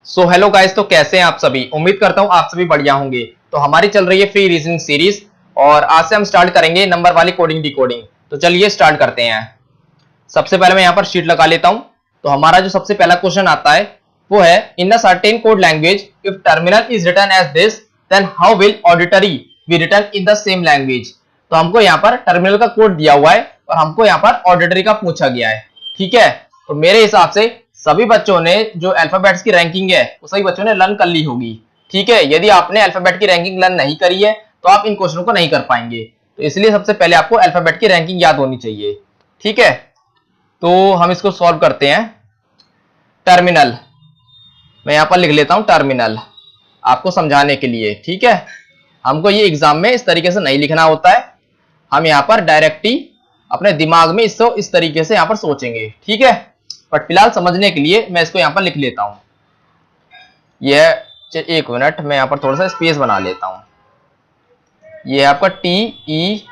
So hello guys, तो कैसे हैं आप सभी। उम्मीद करता हूं आप सभी बढ़िया होंगे। तो हमारी चल रही है फ्री रीजनिंग सीरीज और आज से हम स्टार्ट करेंगे नंबर वाली कोडिंग डिकोडिंग। तो चलिए स्टार्ट करते हैं। सबसे पहले मैं यहाँ पर शीट लगा लेता हूं। तो हमारा जो सबसे पहला क्वेश्चन आता है वो है, in a certain code language if terminal is written as this then how will auditory be written in the same language. तो हमको यहाँ पर टर्मिनल का कोड दिया हुआ है और हमको यहाँ पर ऑडिटरी का पूछा गया है। ठीक है, तो मेरे हिसाब से सभी बच्चों ने जो अल्फाबेट्स की रैंकिंग है वो सभी बच्चों ने लर्न कर ली होगी। ठीक है, यदि आपने अल्फाबेट की रैंकिंग लर्न नहीं करी है तो आप इन क्वेश्चनों को नहीं कर पाएंगे। तो इसलिए सबसे पहले आपको अल्फाबेट की रैंकिंग याद होनी चाहिए। ठीक है, तो हम इसको सॉल्व करते हैं। टर्मिनल मैं यहां पर लिख लेता हूं, टर्मिनल आपको समझाने के लिए। ठीक है, हमको ये एग्जाम में इस तरीके से नहीं लिखना होता है, हम यहाँ पर डायरेक्ट ही अपने दिमाग में इसको इस तरीके से यहाँ पर सोचेंगे। ठीक है, बट फिलहाल समझने के लिए मैं इसको यहाँ पर लिख लेता हूँ। यह एक मिनट, मैं यहाँ पर थोड़ा सा स्पेस बना लेता हूँ। ये है आपका TERMINAL।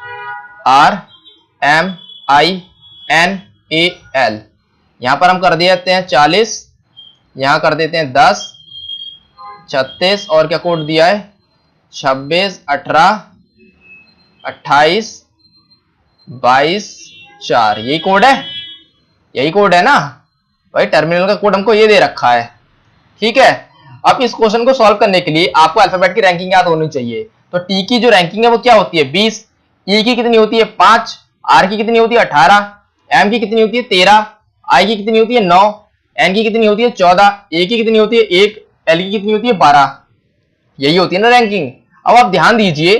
यहाँ पर हम कर देते हैं 40, यहाँ कर देते हैं 10, 36 और क्या कोड दिया है 26, 18, 28, 22, 4। यही कोड है, यही कोड है ना भाई। टर्मिनल का कोड हमको ये दे रखा है। ठीक है, अब इस क्वेश्चन को सॉल्व करने के लिए आपको अल्फाबेट की रैंकिंग याद होनी चाहिए। तो टी की जो रैंकिंग है वो क्या होती है 20, ई की कितनी होती है 5, आर की कितनी होती है 18, एम की कितनी होती है 13, आई की कितनी होती है 9, एन की कितनी होती है 14, ए की कितनी होती है 1, एल की कितनी होती है 12। यही होती है ना रैंकिंग। अब आप ध्यान दीजिए,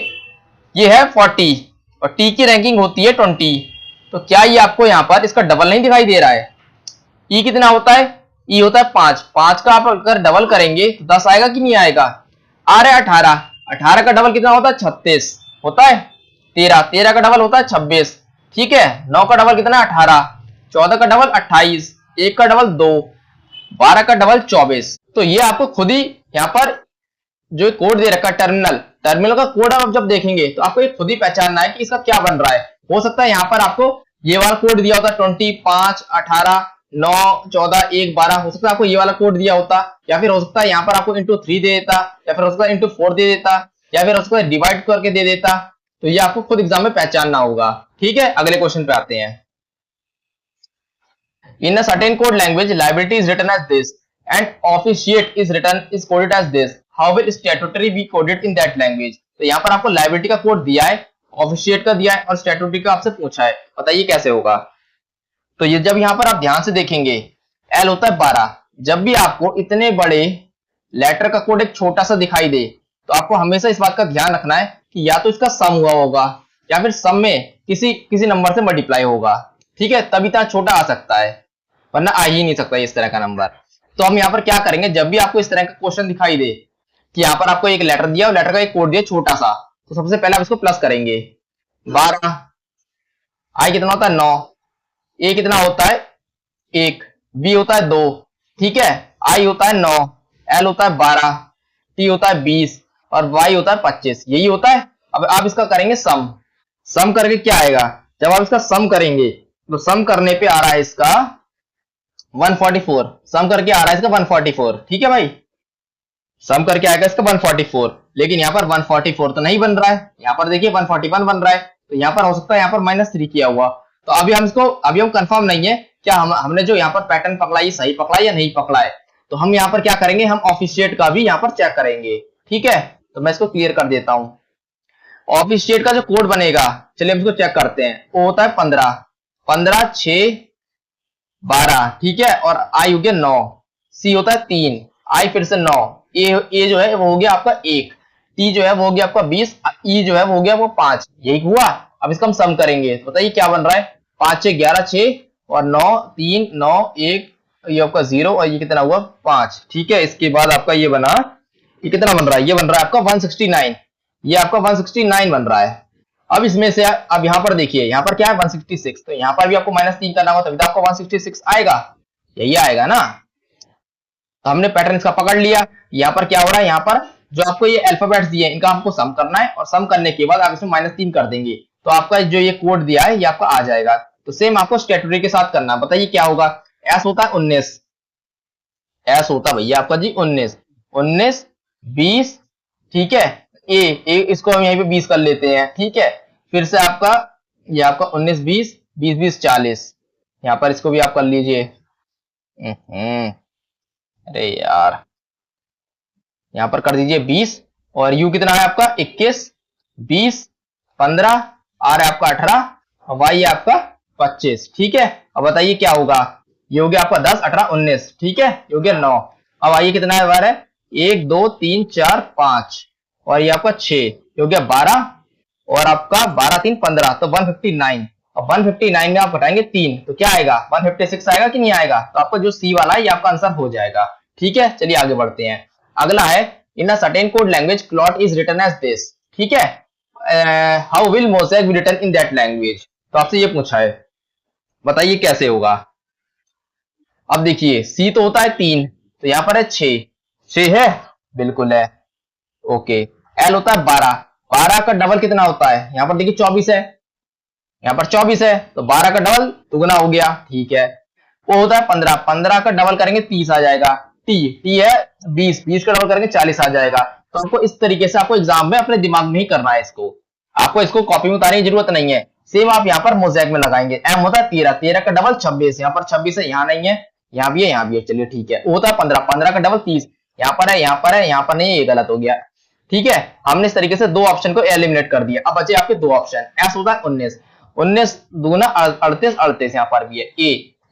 ये है 40 और टी की रैंकिंग होती है 20। तो क्या ये आपको यहाँ पर इसका डबल नहीं दिखाई दे रहा है। ई कितना होता है, ई होता है 5, 5 का आप अगर डबल करेंगे तो 10 आएगा कि नहीं आएगा। आर है 18, 18 का डबल कितना होता है 36 होता है। 13, 13 का डबल होता है 26। ठीक है, 9 का डबल कितना है 18, 14 का डबल 28, 1 का डबल 2, 12 का डबल 24। तो ये आपको खुद ही यहाँ पर जो कोड दे रखा है टर्मिनल, टर्मिनल का कोड आप जब देखेंगे तो आपको ये खुद ही पहचानना है कि इसका क्या बन रहा है। हो सकता है यहाँ पर आपको ये वाला कोड दिया होता 20, 5, 18, 9, 14, 1, 12। हो सकता है आपको ये वाला कोड दिया होता, या फिर हो सकता है यहाँ पर आपको इंटू 3 दे देता, या फिर हो सकता है इंटू 4 दे देता, या फिर हो सकता है डिवाइड करके दे देता। तो ये आपको खुद एग्जाम में पहचानना होगा। ठीक है, अगले क्वेश्चन पे आते हैं। In a certain code language, liability is written as this and officiate is coded as this. How will statutory be coded in that language? तो यहाँ पर आपको liability का कोड दिया है, officiate का दिया है और statutory का आपसे पूछा है, बताइए कैसे होगा। तो ये जब यहाँ पर आप ध्यान से देखेंगे, L होता है 12। जब भी आपको इतने बड़े लेटर का कोड एक छोटा सा दिखाई दे तो आपको हमेशा इस बात का ध्यान रखना है कि या तो इसका सम हुआ होगा या फिर सम में किसी नंबर से मल्टीप्लाई होगा। ठीक है, तभी इतना छोटा आ सकता है, वरना आ ही नहीं सकता इस तरह का नंबर। तो हम यहाँ पर क्या करेंगे, जब भी आपको इस तरह का क्वेश्चन दिखाई दे कि यहाँ पर आपको एक लेटर दिया और लेटर का एक कोड दिया छोटा सा, तो सबसे पहले आप इसको प्लस करेंगे। 12, आई कितना होता है 9, ए कितना होता है 1, बी होता है 2। ठीक है, आई होता है 9, एल होता है 12, टी होता है 20 और वाई होता है 25। यही होता है। अब आप इसका करेंगे सम। सम करके क्या आएगा, जब आप इसका सम करेंगे तो सम करने पे आ रहा है इसका 144। सम करके आ रहा है इसका 144। ठीक है भाई, सम करके आएगा इसका 144, लेकिन यहाँ पर 144 तो नहीं बन रहा है। यहाँ पर देखिए 141 बन रहा है, तो यहाँ पर हो सकता है यहाँ पर -3 किया हुआ। तो अभी हम कंफर्म नहीं है क्या हमने जो यहाँ पर पैटर्न पकड़ा ये सही पकड़ा या नहीं पकड़ा है। तो हम यहाँ पर क्या करेंगे, हम ऑफिशिएट का भी यहाँ पर चेक करेंगे। ठीक है, तो मैं इसको क्लियर कर देता हूँ। ऑफिशिएट का जो कोड बनेगा, चलिए हम इसको चेक करते हैं। वो होता है 15, 15, 6, 12। ठीक है, और आई हो गया 9, सी होता है 3, आई फिर से 9, ए जो है वो हो गया आपका 1, टी जो है वो हो गया आपका 20, ई जो है वो हो गया वो 5। यही हुआ। अब इसका हम सम करेंगे, बताइए क्या बन रहा है। 5, 6, 11, 6 और 9, 3, 9, 1, ये आपका 0 और ये कितना हुआ 5। ठीक है, इसके बाद आपका ये बना, ये कितना बन रहा है, ये बन रहा है आपका 169। ये आपका 169 बन रहा है। अब इसमें से अब यहाँ पर देखिए, यहाँ पर क्या है 166, तो यहाँ पर भी आपको -3 करना होगा तभी तो आपको 166 आएगा। यही आएगा ना। तो हमने पैटर्न इसका पकड़ लिया। यहाँ पर क्या हो रहा है, यहाँ पर जो आपको ये अल्फाबेट्स दिए इनका आपको सम करना है और सम करने के बाद आप इसमें -3 कर देंगे तो आपका जो ये कोड दिया है ये आपका आ जाएगा। तो सेम आपको स्टेटरी के साथ करना है। बताइए क्या होगा। एस होता है 19, एस होता है भैया आपका जी 19, 19 20, ठीक है। ए इसको हम यहीं पे 20 कर लेते हैं, ठीक है। फिर से आपका ये आपका 19 20 20 20 40, यहाँ पर इसको भी आप कर लीजिए। अरे यार, यहाँ पर कर दीजिए 20, और यू कितना है आपका 21 20 15, आर है आपका 18, वाई है आपका 25, ठीक है। अब बताइए क्या होगा, ये हो गया आपका 10 18 19, ठीक है, ये हो गया 9। अब आइए कितना है बार है 1 2 3 4 5, और ये आपका 6, ये हो गया 12, और आपका 12 3 15, तो 159। अब 159 में आप घटाएंगे 3 तो क्या आएगा 156 आएगा कि नहीं आएगा, तो आपका जो सी वाला है ये आपका आंसर हो जाएगा, ठीक है। चलिए आगे बढ़ते हैं। अगला है in a certain code language clot is written as this, ठीक है। How will mosaic be written in that language, तो आपसे ये पूछा है, बताइए कैसे होगा। अब देखिए सी तो होता है 3, तो यहाँ पर है 6, 6 है, बिल्कुल है, ओके। एल होता है 12, 12 का डबल कितना होता है, यहाँ पर देखिए 24 है, यहाँ पर 24 है, तो 12 का डबल दुगना हो गया, ठीक है। वो होता है 15, 15 का डबल करेंगे 30 आ जाएगा। टी है 20, 20 का डबल करेंगे 40 आ जाएगा। तो आपको इस तरीके से आपको एग्जाम में अपने दिमाग में ही करना है इसको, आपको इसको कॉपी में उतारने की जरूरत नहीं है। सेम आप यहाँ पर मोज़ेक में लगाएंगे। एम होता है 13, 13 का डबल 26, यहाँ पर 26 है, यहाँ नहीं है, यहाँ भी है, यहाँ भी है, चलिए ठीक है। वो होता है 15, 15 का डबल 30, यहाँ पर है, यहाँ पर है, यहाँ पर नहीं है, ये गलत हो गया, ठीक है। हमने इस तरीके से दो ऑप्शन को एलिमिनेट कर दिया। अब बचे आपके दो ऑप्शन। एस होता है 19, 19 दूना 38, 38 यहाँ पर भी है।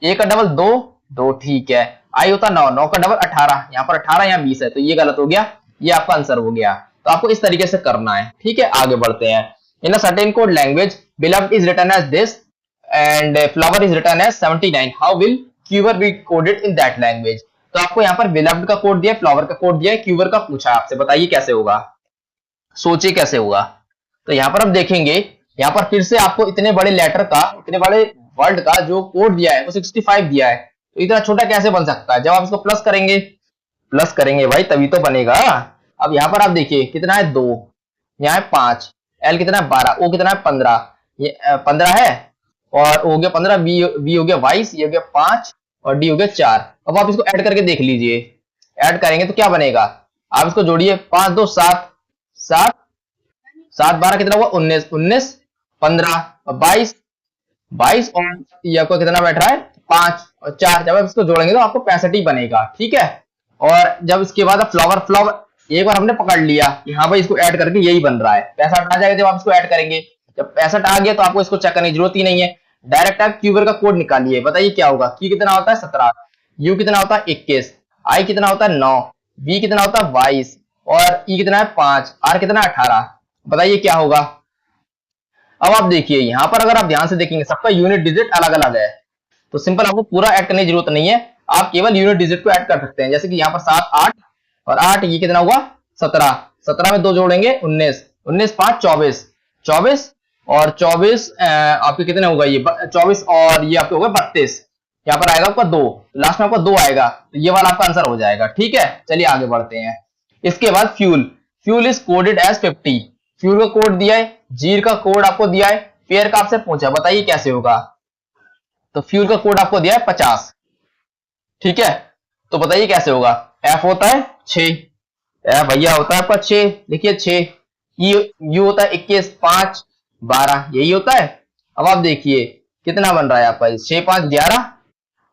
ए का डबल 2, 2, ठीक है। आई होता 9, 9 का डबल 18, यहाँ पर 18, यहाँ 20 है, तो ये गलत हो गया, ये आपका आंसर हो गया। तो आपको इस तरीके से करना है, ठीक है। आगे बढ़ते हैं। In a certain code language beloved is written as this and flower is written as 79, how will quiver be coded in that language। तो आपको यहाँ पर beloved का कोड दिया है, फ्लावर का कोड दिया है, क्यूवर का पूछा है आपसे, बताइए कैसे होगा, सोचिए कैसे होगा। तो यहाँ पर हम देखेंगे, यहाँ पर फिर से आपको इतने बड़े लेटर का, इतने बड़े वर्ड का जो कोड दिया है वो 65 दिया है, तो इतना छोटा कैसे बन सकता है। जब आप इसको प्लस करेंगे, प्लस करेंगे भाई तभी तो बनेगा। अब यहाँ पर आप देखिए कितना है 2, यहाँ है 5, एल कितना है 12, ओ कितना है 15, ये 15 है, और ओ हो गया 15, बी हो गया 22, ये हो गया 5, और डी हो गया 4। अब आप इसको ऐड करके देख लीजिए, ऐड करेंगे तो क्या बनेगा, आप इसको जोड़िए, 5 2 7, 7 7 12 कितना हुआ 19, 19 15 और 22, 22, और ये आपको कितना बैठ रहा है 5 और 4। जब आप इसको जोड़ेंगे तो आपको 65 ही बनेगा, ठीक है। और जब इसके बाद फ्लावर, फ्लावर एक बार हमने पकड़ लिया कि हाँ भाई इसको ऐड करके यही बन रहा है, 65 आ जाएगा जब आप इसको ऐड करेंगे। जब 65 आ गया तो आपको इसको चेक करने की जरूरत ही नहीं है, डायरेक्ट आप क्यूबर का कोड निकालिए। बताइए क्या होगा, क्यू कितना होता है 17, यू कितना होता है 21, आई कितना होता है 9, बी कितना होता है 22, और ई कितना है 5, आर कितना है 18। बताइए क्या होगा। अब आप देखिए यहाँ पर अगर आप ध्यान से देखेंगे सबका यूनिट डिजिट अलग अलग है, तो सिंपल आपको पूरा ऐड करने की जरूरत नहीं है, आप केवल यूनिट डिजिट को ऐड कर सकते हैं। जैसे कि यहाँ पर 7 8 और 8, ये कितना हुआ 17, 17 में 2 जोड़ेंगे 19, 19 5 24, 24 और 24 आपके कितने होगा, ये 24 और ये आपके होगा 32, यहाँ पर आएगा आपका 2, लास्ट में आपका 2 आएगा, तो ये वाला आपका आंसर हो जाएगा, ठीक है। चलिए आगे बढ़ते हैं। इसके बाद fuel, fuel is coded as 50, fuel का कोड दिया है, जीर का कोड आपको दिया है, पेयर का आपसे पूछा, बताइए कैसे होगा। तो फ्यूल का कोड आपको दिया है 50, ठीक है। तो बताइए कैसे होगा। एफ होता है 6, एफ भैया होता है आपका 6, देखिए 6, यू होता है 21 5 12, यही होता है। अब आप देखिए कितना बन रहा है आपका, 6 5 11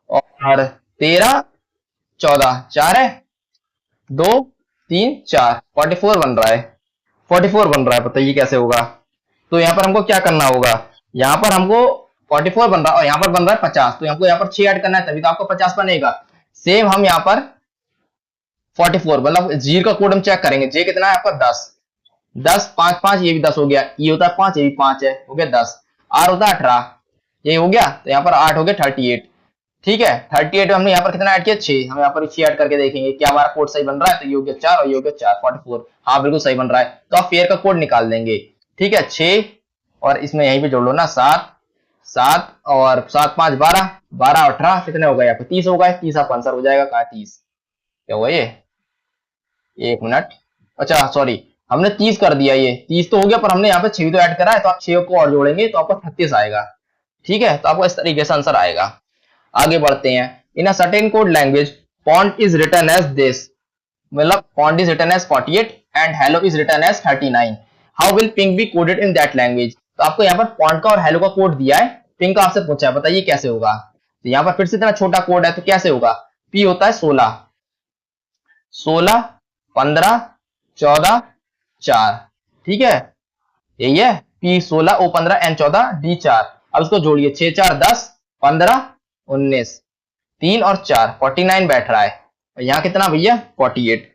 और 13 14, 4 है 2 3 4, 44 बन रहा है, 44 बन रहा है, बताइए कैसे होगा। तो यहाँ पर हमको क्या करना होगा, यहाँ पर हमको 44 बन रहा है और यहाँ पर बन रहा है 50, तो हमको यहाँ पर 6 ऐड करना है तभी तो आपको 50 बनेगा। सेम हम यहाँ पर 44 मतलब जी का कोड हम चेक करेंगे, जे कितना है आपका 10, 10 5 5, ये भी 10 हो गया, ये होता है 5, ये भी 5 है, हो गया 10, आर होता है 18, ये हो गया, तो यहाँ पर 8 हो गया 38, ठीक है। 38 में हमने यहाँ पर कितना ऐड किया 6, हम यहाँ पर 6 ऐड करके देखेंगे क्या हमारा कोड सही बन रहा है, तो ये हो गया 4 और ये हो गया 4, 44, हाँ बिल्कुल सही बन रहा है। तो आप पेयर का कोड निकाल देंगे, ठीक है। 6 और इसमें यहीं पे जोड़ लो ना 7, 7 और 7 5 12, 12 और 18 कितने हो गए आपको 30 हो गए, 30 आपका आंसर हो जाएगा। कहा 30 क्या हुआ ये, एक मिनट, अच्छा सॉरी हमने 30 कर दिया, ये 30 तो हो गया पर हमने यहाँ पे 6 तो ऐड करा है, तो आप 6 को और जोड़ेंगे तो आपको 36 आएगा, ठीक है। तो आपको इस तरीके से आंसर आएगा। आगे बढ़ते हैं। In a certain code language pond is written as this, मतलब pond is written as 48 and hello is written as 39, how will pink be coded in that language. तो आपको यहाँ पर पॉन्ड का और हेलो का कोड दिया है, पिंक का आपसे पूछा है, बताइए कैसे होगा। तो यहाँ पर फिर से इतना छोटा कोड है तो कैसे होगा, पी होता है 16, 16 15 14 4, ठीक है, यही है पी 16 ओ 15 एन 14 डी 4। अब इसको जोड़िए 6 4 10 15 19, 3 और 4 49 बैठ रहा है, और यहाँ कितना भैया 48,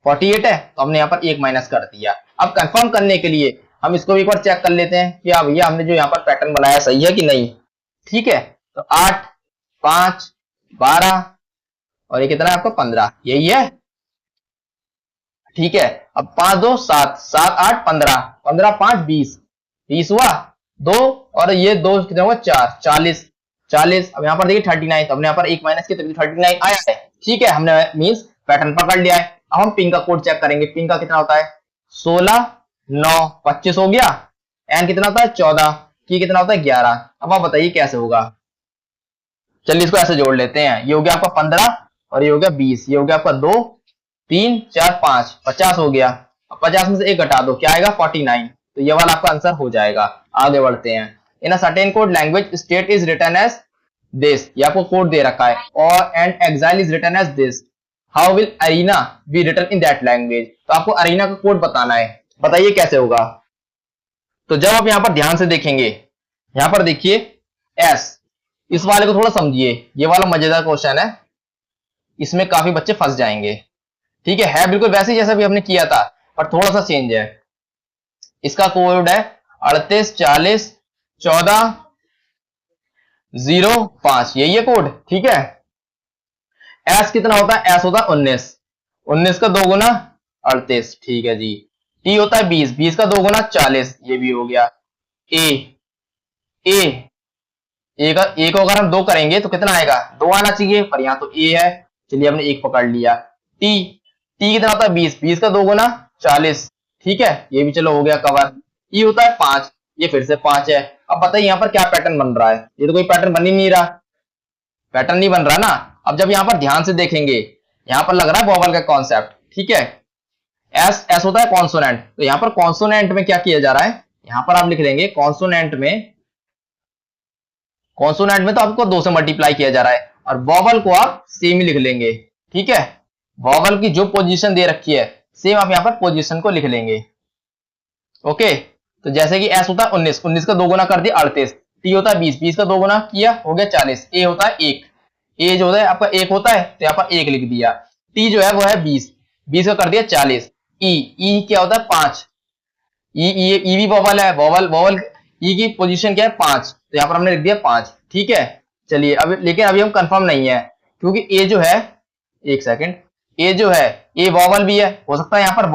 48 है तो हमने यहाँ पर एक माइनस कर दिया। अब कंफर्म करने के लिए हम इसको भी एक बार चेक कर लेते हैं कि हाँ भैया हमने जो यहाँ पर पैटर्न बनाया सही है कि नहीं, ठीक है। तो 8 5 12 और ये कितना है आपका 15, यही है, ठीक है। अब 5 2 7 7 8 15 15 5 20 20 हुआ 2 और ये 2 कितना हुआ 4 40 40। अब यहाँ पर देखिए 39, तो हमने यहाँ पर एक माइनस किया तो 39 आया है, ठीक है, हमने मींस पैटर्न पकड़ लिया है। अब हम पिंक का कोड चेक करेंगे, पिंक का कितना होता है 16 9 25 हो गया, एन कितना होता है 14, की कितना होता है 11। अब आप बताइए कैसे होगा, चलिए इसको ऐसे जोड़ लेते हैं, ये हो गया आपका 15 और ये हो गया 20, ये हो गया आपका 2 3 4 5 50 हो गया। अब 50 में से एक घटा दो, क्या आएगा 49, तो ये वाला आपका आंसर हो जाएगा। आगे बढ़ते हैं, in a certain code language state is written as this, ये आपको कोड दे रखा है, और and exile is written as this, how will arena be written in that language. तो आपको अरीना का कोड बताना है, बताइए कैसे होगा। तो जब आप यहाँ पर ध्यान से देखेंगे, यहाँ पर देखिए एस, इस वाले को थोड़ा समझिए, ये वाला मजेदार क्वेश्चन है, इसमें काफी बच्चे फंस जाएंगे, ठीक है बिल्कुल वैसे ही जैसा भी हमने किया था पर थोड़ा सा चेंज है। इसका कोड है 38 40 14 05, यही है कोड, ठीक है। एस कितना होता है, एस होता है 19, 19 का 2 गुना 38, ठीक है जी। टी होता है 20, 20 का 2 गुना 40, ये भी हो गया। ए ए का ए को अगर हम 2 करेंगे तो कितना आएगा, 2 आना चाहिए, पर यहाँ तो ए है, चलिए हमने 1 पकड़ लिया। टी टी कितना होता है 20, 20 का 2 गुना 40, ठीक है, ये भी चलो हो गया कवर। ई होता है 5, ये फिर से 5 है। अब बताइए यहाँ पर क्या पैटर्न बन रहा है, ये तो कोई पैटर्न बन ही नहीं रहा, पैटर्न नहीं बन रहा ना। अब जब यहाँ पर ध्यान से देखेंगे, यहाँ पर लग रहा है वोवल का कॉन्सेप्ट, ठीक है। एस एस होता है कॉन्सोनेंट, तो यहाँ पर कॉन्सोनेंट में क्या किया जा रहा है, यहाँ पर आप लिख लेंगे कॉन्सोनेंट में तो आपको 2 से मल्टीप्लाई किया जा रहा है, और वोवल को आप सेम ही लिख लेंगे, ठीक है। वोवल की जो पोजीशन दे रखी है सेम आप यहाँ पर पोजीशन को लिख लेंगे, ओके। तो जैसे कि एस होता है 19, 19 का 2 गुना कर दिया 38, टी होता है 20, 20 का 2 गुना किया हो गया 40, ए होता है 1, ए जो है आपका 1 होता है तो यहाँ पर 1 लिख दिया। टी जो है वो है 20, 20 का कर दिया 40। ई क्या होता है 5, ई भी वोवल है, वोवल ई की पोजीशन क्या है 5, तो यहाँ पर हमने लिख दिया 5, ठीक है। चलिए अब लेकिन अभी हम कंफर्म नहीं है, क्योंकि ए जो है, एक सेकंड, ए जो है ए वोवल भी है, हो सकता है यहाँ पर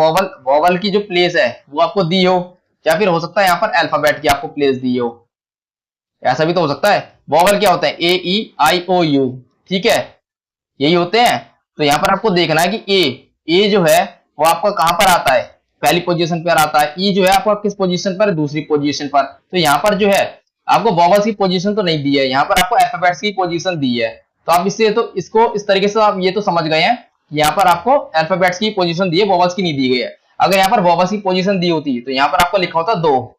वोवल की जो प्लेस है वो आपको दी हो, या फिर हो सकता है यहाँ पर अल्फाबेट की आपको प्लेस दी हो, ऐसा भी तो हो सकता है। वोवल क्या होता है ए ई आई ओ यू, ठीक है, यही होते हैं। तो यहाँ पर आपको देखना है कि ए जो है वो आपका कहां पर आता है, पहली पोजीशन पर आता है, ई जो है आपको किस पोजीशन पर, दूसरी पोजीशन पर। तो यहाँ पर जो है आपको वोवल्स की पोजीशन तो नहीं दी है, यहाँ पर आपको अल्फाबेट्स की पोजीशन दी है। तो आप इससे तो इसको इस तरीके से आप ये तो समझ गए हैं, यहाँ पर आपको अल्फाबेट्स की पोजीशन दी है, वोवल्स की नहीं दी गई है। अगर यहाँ पर वोवल्स की पोजीशन दी होती तो यहाँ पर आपको लिखा होता 2,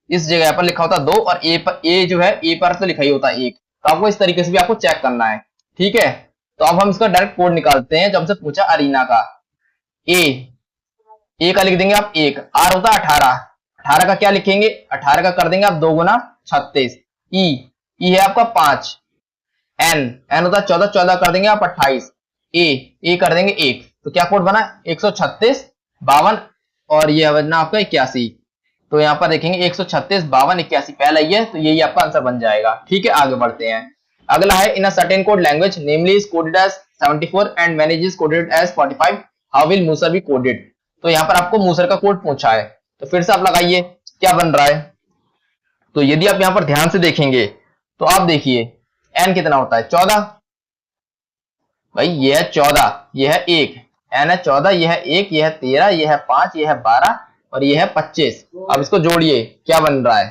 इस जगह पर लिखा होता 2, और ए जो है ए पर तो लिखा ही होता 1। तो आपको इस तरीके से भी आपको चेक करना है, ठीक है। तो अब हम इसका डायरेक्ट कोड निकालते हैं। जब हमसे पूछा अरीना का, ए का लिख देंगे आप 1, आर होता है 18, 18 का क्या लिखेंगे, 18 का कर देंगे आप 2 गुना 36। ई है आपका 5, एन होता है 14, 14 कर देंगे आप 28, ए कर देंगे 1, तो क्या कोड बना 136 52, और ये बना आपका 81। तो यहाँ पर देखेंगे 136 52 81 पहला ही है, तो यही आपका आंसर बन जाएगा, ठीक है। आगे बढ़ते हैं, अगला है in a certain code language namely is coded as 74 and manage is coded as 45, how will mouser be coded. तो यहाँ पर आपको मूसर का कोड पूछा है, तो फिर से आप लगाइए क्या बन रहा है। तो यदि आप यहाँ पर ध्यान से देखेंगे तो आप देखिए एन कितना होता है 14, भाई ये है 14, ये है 1, एन है 14, ये है 1, ये है 13, ये है 5, ये है 12 और ये है 25। अब इसको जोड़िए क्या बन रहा है,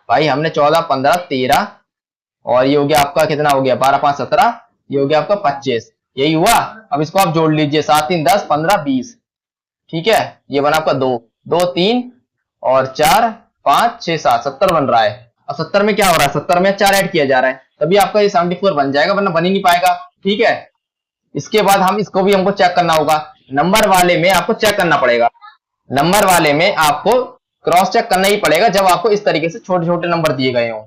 भाई हमने 14 15 13 और ये हो गया आपका कितना हो गया 12 5 17, ये हो गया आपका 25। यही हुआ। अब इसको आप जोड़ लीजिए, 7 3 10 15 20, ठीक है। ये बना आपका 2 2 3 और 4 5 6 7, 70 बन रहा है। अब 70 में क्या हो रहा है, 70 में 4 ऐड किया जा रहा है, तभी आपका ये 74 बन जाएगा, वरना बन ही नहीं पाएगा, ठीक है। इसके बाद हम इसको भी हमको चेक करना होगा, नंबर वाले में आपको चेक करना पड़ेगा, नंबर वाले में आपको क्रॉस चेक करना ही पड़ेगा जब आपको इस तरीके से छोटे छोटे नंबर दिए गए हों,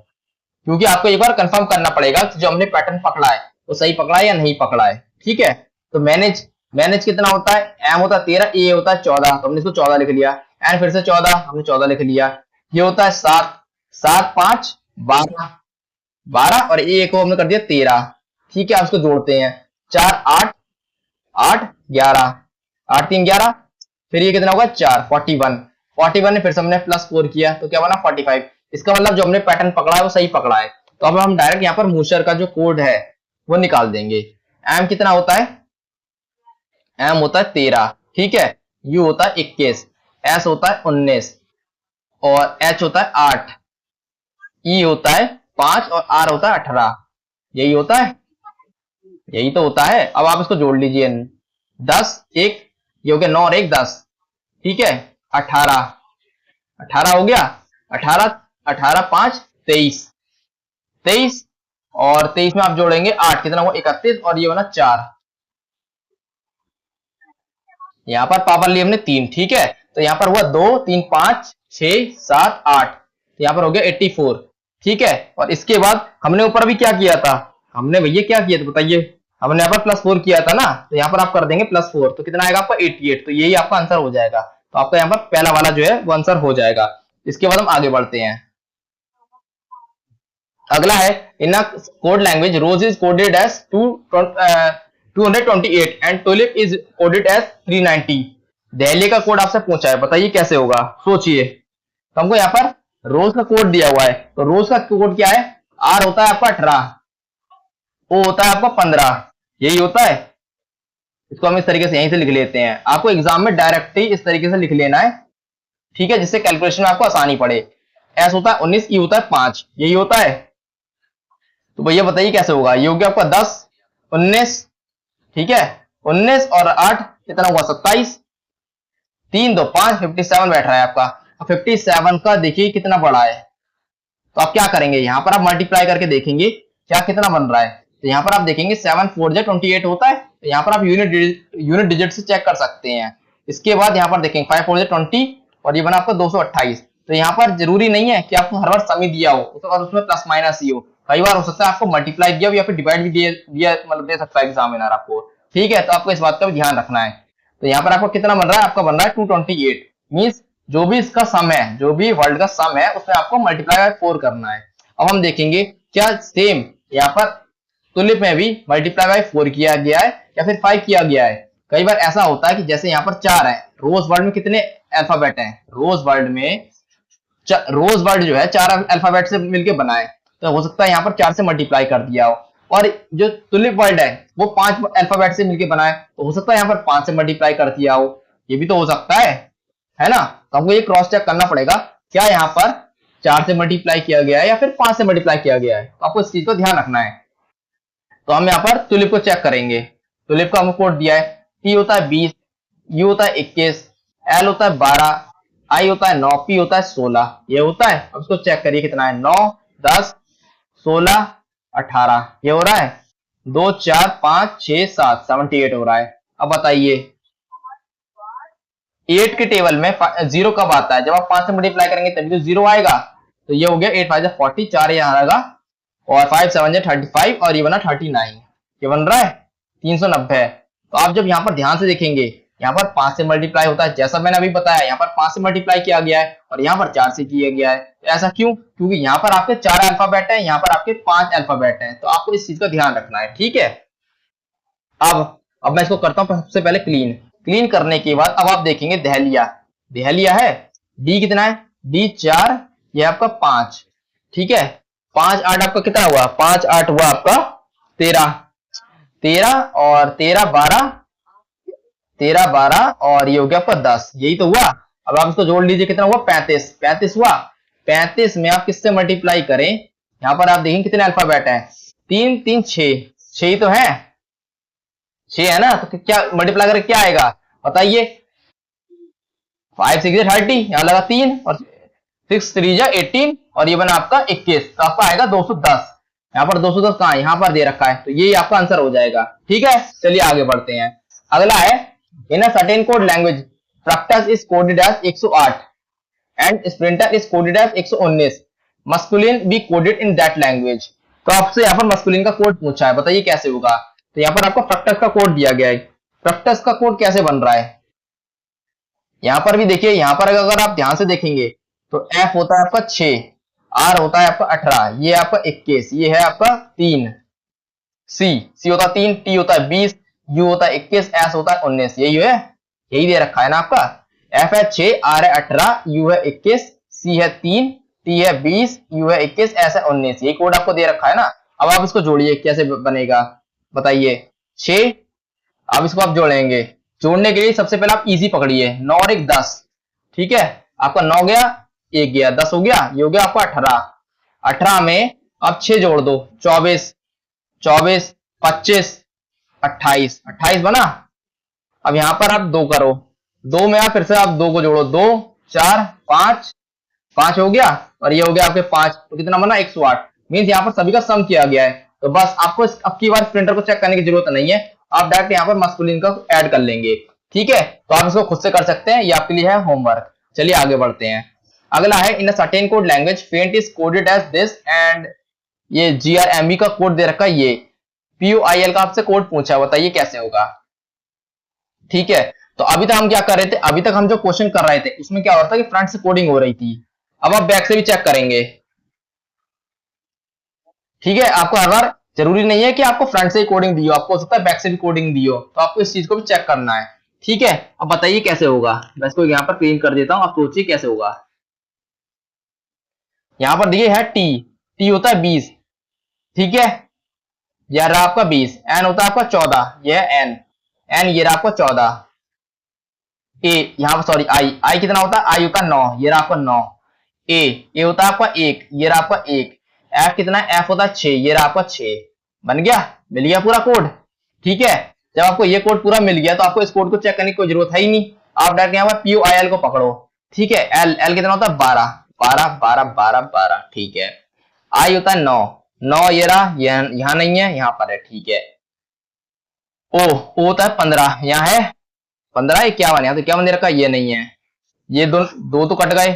क्योंकि आपको एक बार कंफर्म करना पड़ेगा कि जो हमने पैटर्न पकड़ा है वो सही पकड़ा है या नहीं पकड़ा है, ठीक है। तो मैनेज मैनेज कितना होता है, एम होता है 13, ए होता है 14, तो हमने इसको 14 लिख लिया, एन फिर से 14, हमने 14 लिख लिया। ये होता है 7 7 5 12 12 और ए को हमने कर दिया 13, ठीक है। आप इसको जोड़ते हैं, 4 8 8 11 8 3 11, फिर ये कितना होगा 4 41 41 ने फिर से हमने +4 किया तो क्या बना 45। इसका मतलब जो हमने पैटर्न पकड़ा है वो सही पकड़ा है। तो अब हम डायरेक्ट यहाँ पर मूशर का जो कोड है वो निकाल देंगे। एम कितना होता है, एम होता है 13, ठीक है। यू होता है 21, एस होता है 19 और एच होता है 8, ई होता है 5 और आर होता है 18। यही होता है, यही तो होता है। अब आप इसको जोड़ लीजिए, 10 1, ये हो गया 9 और 1 10, ठीक है। 18 18 हो गया, 18 18 5 23 23 और 23 में आप जोड़ेंगे 8, कितना हुआ 31 और ये बना 4। यहाँ पर पावर ली हमने 3, ठीक है। तो यहाँ पर हुआ 2 3 5 6 7 8, तो यहाँ पर हो गया 84, ठीक है। और इसके बाद हमने ऊपर भी क्या किया था, हमने भैया क्या किया था बताइए, हमने यहाँ पर +4 किया था ना, तो यहाँ पर आप कर देंगे +4, तो कितना आएगा आपका 88, तो यही आपका आंसर हो जाएगा। तो आपका यहाँ पर पहला वाला जो है वो आंसर हो जाएगा। इसके बाद हम आगे बढ़ते हैं। अगला है, in code language rose is coded as 228 and tulip is coded as 390। दहली का कोड आपसे पूछा है, बताइए कैसे होगा, सोचिए। तो हमको यहाँ पर रोज का कोड दिया हुआ है, तो रोज का कोड क्या है, आर होता है आपका 18, ओ होता है आपका 15, यही होता है। इसको हम इस तरीके से यहीं से लिख लेते हैं, आपको एग्जाम में डायरेक्ट ही इस तरीके से लिख लेना है, ठीक है, जिससे कैलकुलेशन में आपको आसानी पड़े। एस होता है 19, ई होता है 5, यही होता है। तो भैया बताइए कैसे होगा, ये हो गया आपका 10 19, ठीक है, 19 और 8 कितना हुआ 27, 3 2 5 57 बैठ रहा है आपका। अब 57 का देखिए कितना बड़ा है, तो आप क्या करेंगे, यहाँ पर आप मल्टीप्लाई करके देखेंगे क्या कितना बन रहा है। तो यहाँ पर आप देखेंगे 7 4 28 होता है, तो यहाँ पर आप यूनिट डिजिट से चेक कर सकते हैं। इसके बाद यहाँ पर देखेंगे 5 4 20 और ये बना आपका 228। तो यहाँ पर जरूरी नहीं है कि आपको हर बार समी दिया हो और उसमें प्लस माइनस ही हो, कई बार हो सकता है आपको मल्टीप्लाई दिया हो या फिर डिवाइड भी दिया मतलब दे सकता है एग्जामिनर आपको, ठीक है। तो आपको इस बात का भी ध्यान रखना है। तो यहाँ पर आपको कितना बन रहा है, आपका बन रहा है 228, मीन्स जो भी इसका सम है, जो भी वर्ल्ड का सम है उसमें आपको मल्टीप्लाई बाय 4 करना है। अब हम देखेंगे क्या सेम यहाँ पर टुलिप में भी मल्टीप्लाई बाय 4 किया गया है या फिर 5 किया गया है। कई बार ऐसा होता है कि जैसे यहाँ पर 4 है, रोज वर्ड में कितने अल्फाबेट हैं, रोज वर्ड जो है 4 अल्फाबेट से मिलकर बना है, तो हो सकता है यहाँ पर 4 से मल्टीप्लाई कर दिया हो। और जो टुलिप वर्ड है वो 5 अल्फाबेट से मिलकर बना है, तो हो सकता है यहाँ पर 5 से मल्टीप्लाई कर दिया हो, ये भी तो हो सकता है ना। तो हमको ये क्रॉस चेक करना पड़ेगा, क्या यहाँ पर 4 से मल्टीप्लाई किया गया है या फिर 5 से मल्टीप्लाई किया गया है, तो आपको इस चीज को ध्यान रखना है। तो हम यहाँ पर टुलिप को चेक करेंगे, टुलिप का हमको कोड दिया है, टी होता है 20, यू होता है 21, एल होता है 12, आई होता है 9, पी होता है 16, ये होता है। अब इसको चेक करिए कितना है, 9 10 16 18, ये हो रहा है 2 4 5 6 7 78 हो रहा है। अब बताइए 8 के टेबल में 0 कब आता है, जब आप 5 से मल्टीप्लाई करेंगे तभी तो 0 आएगा। तो ये हो गया 8 5 40, 4 यहाँ आएगा और 5 7 35 और ये बना 39, ये बन रहा है 390। तो आप जब यहाँ पर ध्यान से देखेंगे, यहाँ पर 5 से मल्टीप्लाई होता है, जैसा मैंने अभी बताया, यहाँ पर 5 से मल्टीप्लाई किया गया है और यहाँ पर 4 से किया गया है। ऐसा क्यों, क्योंकि यहाँ पर आपके 4 अल्फाबेट है, यहाँ पर आपके 5 अल्फाबेट है, तो आपको इस चीज का ध्यान रखना है, ठीक है। अब मैं इसको करता हूँ सबसे पहले क्लीन करने के बाद अब आप देखेंगे दहलिया है, डी कितना है, डी 4, ये आपका 5, ठीक है। 5 8 आपका कितना हुआ, 5 8 हुआ आपका 13 और 13 12 और ये हो गया आपका 10, यही तो हुआ। अब आप इसको जोड़ लीजिए, कितना हुआ 35 हुआ। 35 में आप किससे मल्टीप्लाई करें, यहाँ पर आप देखेंगे कितने अल्फाबेट है, 3 3 6 ही तो है, 6 है ना, तो क्या मल्टीप्लाई करके क्या आएगा बताइए। 5 6 30, यहाँ लगा 3 और 6 3 जा 18 और ये बना आपका 21, तो आपका आएगा 210। यहाँ पर 210 कहाँ है, यहाँ पर दे रखा है, तो ये आपका आंसर हो जाएगा। ठीक है, चलिए आगे बढ़ते हैं। अगला है in a certain code language fructus is coded as 108 and sprinter is coded as 119, masculine be coded in that language. तो आपसे यहाँ पर मस्कुलिन का कोड पूछा है, बताइए कैसे होगा। तो यहाँ पर आपको फ्रक्टस का कोड दिया गया है। फ्रक्टस का कोड कैसे बन रहा है, यहाँ पर भी देखिए, यहाँ पर अगर आप ध्यान से देखेंगे तो F होता है आपका 6, R होता है आपका 18, ये आपका 21, ये है आपका 3, C होता है 3, T होता है 20, U होता है 21, S होता है 19, यही है, यही दे रखा है ना आपका। F है 6, R है 18, U है 21, C है 3, T है 20, U है 21, S है 19, यही कोड आपको दे रखा है ना। अब आप इसको जोड़िए, कैसे बनेगा बताइए। 6, अब इसको आप जोड़ेंगे, जोड़ने के लिए सबसे पहले आप इजी पकड़िए, 9 और 1 10, ठीक है, आपका 9 गया, 1 गया, 10 हो गया, ये हो गया आपका 18। 18 में आप 6 जोड़ दो, 24 24 25 28, 28 बना। अब यहां पर आप 2 करो, 2 में आप फिर से आप 2 को जोड़ो, 2 4 5, 5 हो गया और ये हो गया आपके 5, तो कितना बना 108। मीन्स यहाँ पर सभी का सम किया गया है। तो बस आपको अब की बार प्रिंटर को चेक करने की जरूरत नहीं है, आप डायरेक्ट यहाँ पर मस्कुलिन का ऐड कर लेंगे। ठीक है, तो आप इसको खुद से कर सकते हैं, ये आपके लिए है होमवर्क। चलिए आगे बढ़ते हैं। अगला है in a certain code language faint is coded as this and ये GRMB का कोड दे रखा है, ये PUIL का आपसे कोड पूछा है, बताइए कैसे होगा। ठीक है, तो अभी तक हम क्या कर रहे थे, अभी तक हम जो क्वेश्चन कर रहे थे उसमें क्या हो रहा था कि फ्रंट से कोडिंग हो रही थी। अब आप बैक से भी चेक करेंगे। ठीक है, आपको हर बार जरूरी नहीं है कि आपको फ्रंट से ही कोडिंग दी हो, आपको हो सकता है बैक से भी कोडिंग दी हो, तो आपको इस चीज को भी चेक करना है। ठीक है, अब बताइए कैसे होगा। मैं इसको यहाँ पर प्रिंट कर देता हूं, आप सोचिए कैसे होगा। यहाँ पर देखिए है टी होता है 20, ठीक है, यह रहा आपका 20, एन होता है आपका 14, यह है एन ये रहा आपका 14, ए यहाँ पर सॉरी आई कितना होता है, आई होता है 9, ये रहा आपका 9, ए होता है आपका 1, ये रहा आपका 1, एफ कितना है, एफ होता है 6, ये रहा आपका 6। बन गया, मिल गया पूरा कोड। ठीक है, जब आपको ये कोड पूरा मिल गया तो आपको इस कोड को चेक करने की कोई जरूरत है ही नहीं, आप डायरेक्ट यहाँ पर PUIL को पकड़ो। ठीक है, एल कितना होता है 12 12 12 12 12, ठीक है, आई होता है 9 9, ये रहा, यहाँ नहीं है, यहाँ पर है, ठीक है। ओ होता है 15, यहाँ है 15, क्या बन, यहाँ तो क्या बन दे रखा, ये नहीं है, ये दो तो कट गए,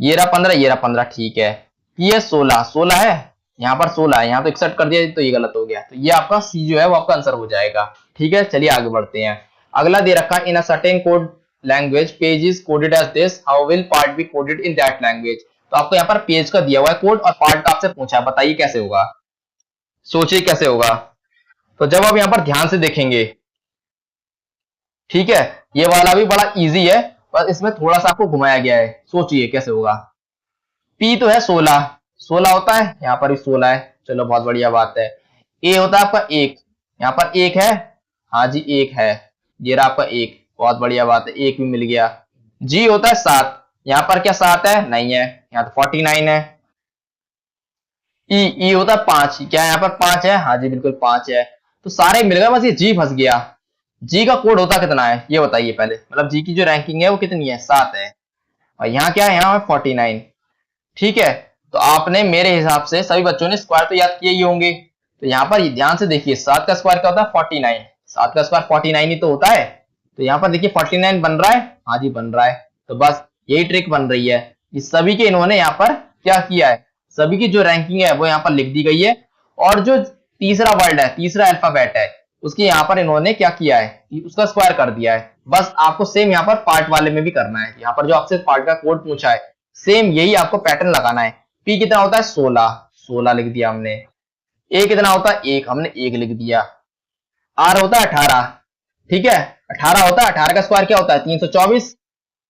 ये रहा 15, ये रहा 15, ठीक है। ये 16 16 है, यहाँ पर 16 है, यहाँ तो 61 कर दिया तो ये गलत हो गया, तो ये आपका सी जो है वो आपका आंसर हो जाएगा। ठीक है, चलिए आगे बढ़ते हैं। अगला दे रखा है in a certain code language page is coded as this, how will part be coded in that language. तो आपको यहाँ पर पेज का दिया हुआ है कोड और पार्ट का आपसे पूछा है, बताइए कैसे होगा, सोचिए कैसे होगा। तो जब आप यहाँ पर ध्यान से देखेंगे, ठीक है, ये वाला भी बड़ा इजी है, बस इसमें थोड़ा सा आपको घुमाया गया है, सोचिए कैसे होगा। पी तो है 16, 16 होता है, यहाँ पर भी 16 है, चलो बहुत बढ़िया बात है। ए होता है आपका 1, यहाँ पर 1 है, हाँ जी 1 है, ये रहा आपका 1, बहुत बढ़िया बात है, 1 भी मिल गया। जी होता है 7, यहाँ पर क्या 7 है, नहीं है, यहाँ तो 49 है। ई होता है 5, क्या यहाँ पर 5 है, हाँ जी बिल्कुल 5 है, तो सारे मिल गए, बस ये जी फंस गया। जी का कोड होता कितना है ये बताइए पहले, मतलब जी की जो रैंकिंग है वो कितनी है, 7 है, और यहाँ क्या है, यहाँ 49। ठीक है, तो आपने मेरे हिसाब से सभी बच्चों ने स्क्वायर तो याद किए ही होंगे, तो यहाँ पर ध्यान से देखिए 7 का स्क्वायर क्या होता है 49, 7 का स्क्वायर 49 ही तो होता है, तो यहाँ पर देखिए 49 बन रहा है, हाँ जी बन रहा है, तो बस यही ट्रिक बन रही है। इस सभी के इन्होंने यहाँ पर क्या किया है, सभी की जो रैंकिंग है वो यहाँ पर लिख दी गई है, और जो तीसरा वर्ड है, तीसरा अल्फाबेट है, उसके यहाँ पर इन्होंने क्या किया है, उसका स्क्वायर कर दिया है। बस आपको सेम यहाँ पर पार्ट वाले में भी करना है, यहाँ पर जो आपसे पार्ट का कोड पूछा है सेम यही आपको पैटर्न लगाना है। पी कितना होता है 16, 16 लिख दिया हमने। ए कितना होता है 1, हमने 1 लिख दिया। आर होता है 18, ठीक है, 18 होता है, 18 का स्क्वायर क्या होता है 324,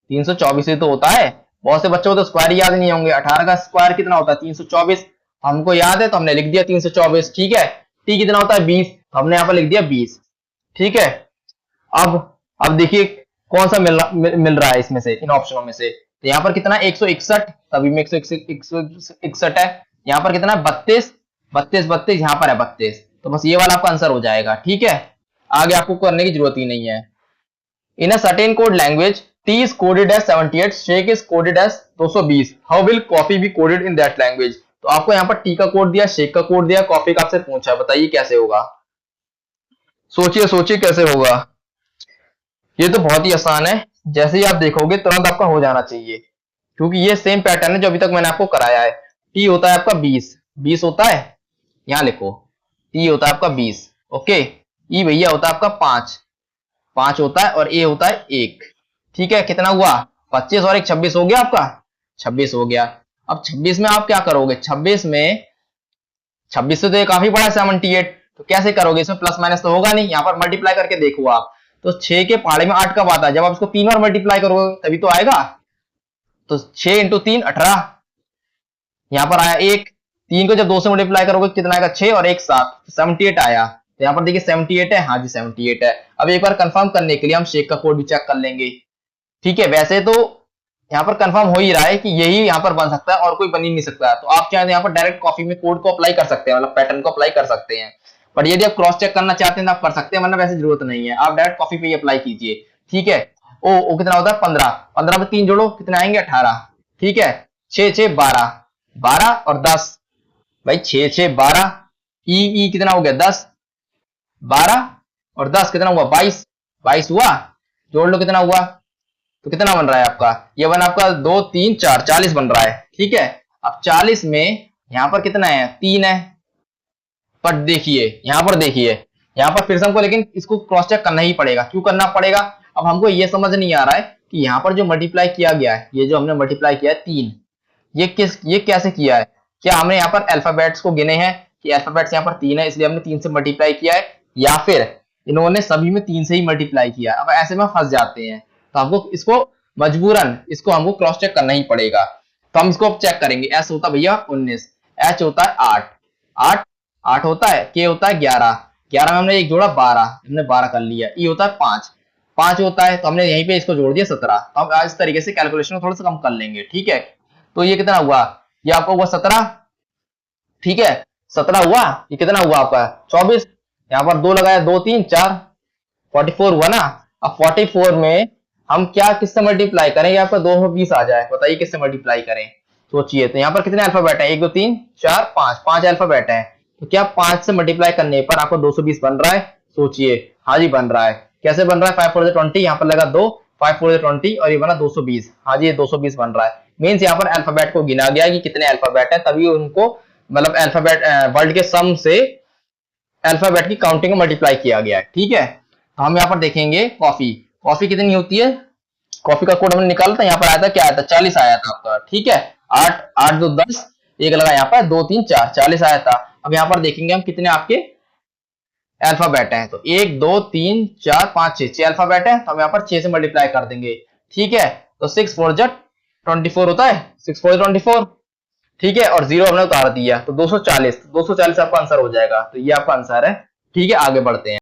324 ही तो होता है, बहुत से बच्चों को तो स्क्वायर याद नहीं होंगे, 18 का स्क्वायर कितना होता है 324, हमको याद है तो हमने लिख दिया 324, ठीक है। टी कितना होता है 20, हमने यहाँ पर लिख दिया 20, ठीक है। अब देखिए कौन सा मिल रहा है इसमें से, इन ऑप्शनों में से, तो यहाँ पर कितना 161, सभी में 161 है, यहाँ पर कितना 32 32 32, यहाँ पर है 32, तो बस ये वाला आपका आंसर हो जाएगा। ठीक है, आगे आपको करने की जरूरत ही नहीं है। In a certain code language tea is coded as 78, shake is coded as 220, how will coffee be coded in that language. तो आपको यहाँ पर टी का कोड दिया, शेक का कोड दिया, कॉफी का आपसे पूछा, बताइए कैसे होगा। सोचिए सोचिए कैसे होगा। ये तो बहुत ही आसान है, जैसे ही आप देखोगे तुरंत आपका हो जाना चाहिए, क्योंकि ये सेम पैटर्न है जो अभी तक मैंने आपको कराया है। टी होता है आपका 20, 20 होता है, यहां लिखो टी होता है आपका 20, ओके। ई भैया होता है आपका 5, 5 होता है, और ए होता है 1, ठीक है। कितना हुआ 25 और 1 26 हो गया आपका, 26 हो गया। अब 26 में आप क्या करोगे, 26 में 26 से तो ये काफी बड़ा है 78, तो कैसे करोगे, इसमें प्लस माइनस तो होगा नहीं, यहाँ पर मल्टीप्लाई करके देखो आप, तो 6 के पहाड़े में 8 कब आता है, जब आप इसको 3 बार मल्टीप्लाई करोगे तभी तो आएगा। तो 6 इंटू 3 18, यहाँ पर आया 1, 3 को जब 2 से मल्टीप्लाई करोगे कितना आएगा 6 और 1 7, 78 आया। तो यहाँ पर देखिए 78 है, हाँ जी 78 है। अब एक बार कंफर्म करने के लिए हम शेक का कोड भी चेक कर लेंगे, ठीक है। वैसे तो यहाँ पर कंफर्म हो ही रहा है कि यही यहाँ पर बन सकता है और कोई बन ही नहीं सकता, तो आप चाहे तो यहाँ पर डायरेक्ट कॉफी में कोड को अप्लाई कर सकते हैं, मतलब पैटर्न को अप्लाई कर सकते हैं। बट यदि आप क्रॉस चेक करना चाहते हैं तो आप कर सकते हैं, वरना वैसे जरूरत नहीं है, आप डायरेक्ट कॉफी पे ही अप्लाई कीजिए, ठीक है। ओ कितना होता है 15, 15 में 3 जोड़ो कितने आएंगे 18, ठीक है। 6 6 12, 12 और 10, भाई 6 6 12, ई कितना हो गया 10, 12 और 10 कितना हुआ 22, 22 हुआ, जोड़ लो कितना हुआ, तो कितना बन रहा है आपका, ये बना आपका 2 3 4, 40 बन रहा है, ठीक है। अब 40 में यहाँ पर कितना है 3 है, पर देखिए यहाँ पर देखिए, यहाँ पर फिर से हमको लेकिन इसको क्रॉस चेक करना ही पड़ेगा। क्यों करना पड़ेगा, अब हमको ये समझ नहीं आ रहा है कि यहाँ पर जो मल्टीप्लाई किया गया है, ये जो हमने मल्टीप्लाई किया है 3, ये कैसे किया है, क्या हमने यहाँ पर अल्फाबेट्स को गिने हैं कि अल्फाबेट्स यहाँ पर 3 है इसलिए हमने 3 से मल्टीप्लाई किया है, या फिर इन्होंने सभी में 3 से ही मल्टीप्लाई किया। अब ऐसे में फंस जाते हैं, तो हमको इसको मजबूरन इसको हमको क्रॉस चेक करना ही पड़ेगा। तो हम इसको चेक करेंगे, एस होता है भैया 19, एच होता है 8, 8 8 होता है, के होता है 11, 11 में हमने एक जोड़ा 12, हमने 12 कर लिया, ई होता है 5, 5 होता है तो हमने यहीं पे इसको जोड़ दिया 17। तो हम इस तरीके से कैलकुलेशन को थोड़ा सा कम कर लेंगे, ठीक है। तो ये कितना हुआ, ये आपका हुआ 17, ठीक है 17 हुआ, ये कितना हुआ आपका 24, यहाँ पर 2 लगाया 2 3 4, 44 हुआ ना। अब 44 में हम क्या किससे मल्टीप्लाई करेंगे, आपका 220 आ जाए, बताइए किससे मल्टीप्लाई करें, सोचिए। तो यहाँ पर कितने अल्फाबेट है, 1 2 3 4 5, 5 अल्फाबेट है, तो क्या 5 से मल्टीप्लाई करने पर आपको 220 बन रहा है, सोचिए। हाँ जी बन रहा है, कैसे बन रहा है, 5 4 20, यहाँ पर लगा 2, 5 4 20 और ये बना 220, हाँ जी ये 220 बन रहा है। मीन्स यहाँ पर अल्फाबेट को गिना गया कि कितने अल्फाबेट है, तभी उनको मतलब अल्फाबेट वर्ड के सम से अल्फाबेट की काउंटिंग को मल्टीप्लाई किया गया है, ठीक है। तो हम यहाँ पर देखेंगे कॉफी, कॉफी कितनी होती है, कॉफी का कोड हमने निकाला था, यहाँ पर आया था क्या आया था 40 आया था आपका, ठीक है। 8 8 2 10, एक लगा यहाँ पर 2 3 4, 40 आया था। अब यहाँ पर देखेंगे हम कितने आपके अल्फाबेट हैं, तो 1 2 3 4 5 6 अल्फाबेट है, तो हम यहाँ पर 6 से मल्टीप्लाई कर देंगे, ठीक है। तो 6 4 24 होता है, 6 4 24, ठीक है, और 0 हमने उतार दिया तो 240, 240 आपका आंसर हो जाएगा। तो ये आपका आंसर है, ठीक है। आगे बढ़ते हैं।